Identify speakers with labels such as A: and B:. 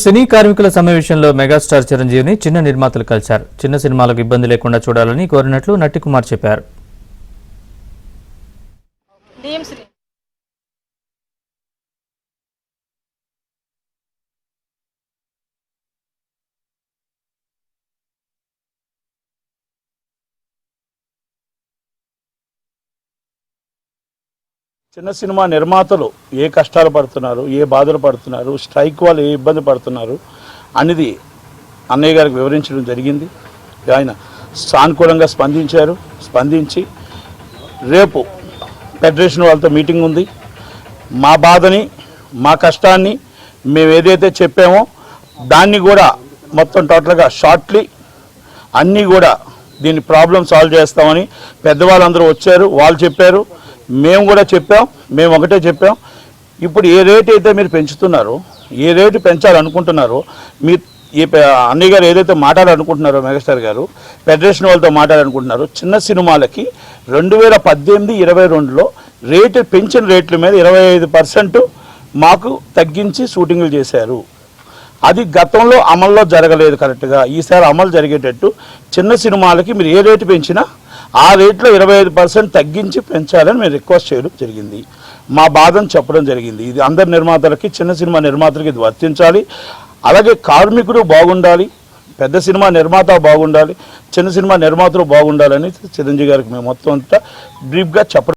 A: సినీ కార్మికుల సమావేశంలో మెగాస్టార్ చిరంజీవిని చిన్న నిర్మాతలు కలిశారు. చిన్న సినిమాలకు ఇబ్బంది లేకుండా చూడాలని కోరినట్లు నట్టికుమార్ చెప్పారు.
B: చిన్న సినిమా నిర్మాతలు ఏ కష్టాలు పడుతున్నారు, ఏ బాధలు పడుతున్నారు, స్ట్రైక్ వాళ్ళు ఏ ఇబ్బంది పడుతున్నారు అనేది అన్నయ్య గారికి వివరించడం జరిగింది. ఆయన సానుకూలంగా స్పందించి రేపు ఫెడరేషన్ వాళ్ళతో మీటింగ్ ఉంది. మా బాధని, మా కష్టాన్ని మేము ఏదైతే చెప్పామో దాన్ని కూడా మొత్తం టోటల్గా షార్ట్లీ అన్నీ కూడా దీన్ని ప్రాబ్లం సాల్వ్ చేస్తామని పెద్దవాళ్ళందరూ వచ్చారు, వాళ్ళు చెప్పారు, మేము కూడా చెప్పాం. మేము ఒకటే చెప్పాం, ఇప్పుడు ఏ రేటు అయితే మీరు పెంచుతున్నారో, ఏ రేటు పెంచాలనుకుంటున్నారో, మీ అన్నయ్య గారు ఏదైతే మాట్లాడాలనుకుంటున్నారో మెగాస్టార్ గారు ఫెడరేషన్ వాళ్ళతో మాట్లాడాలనుకుంటున్నారో చిన్న సినిమాలకి 2018-22లో రేటు పెంచిన రేట్ల మీద 25% మాకు తగ్గించి షూటింగ్లు చేశారు. అది గతంలో అమల్లో జరగలేదు కరెక్ట్గా. ఈసారి అమలు జరిగేటట్టు చిన్న సినిమాలకి మీరు ఏ రేటు పెంచినా ఆ రేట్లో 25% తగ్గించి పెంచాలని మేము రిక్వెస్ట్ చేయడం జరిగింది. మా బాధను చెప్పడం జరిగింది. ఇది అందరి నిర్మాతలకి, చిన్న సినిమా నిర్మాతలకి ఇది వర్తించాలి. అలాగే కార్మికుడు బాగుండాలి, పెద్ద సినిమా నిర్మాత బాగుండాలి, చిన్న సినిమా నిర్మాతలు బాగుండాలని చిరంజీవి గారికి మేము మొత్తం అంతా బ్రీఫ్గా చెప్పడం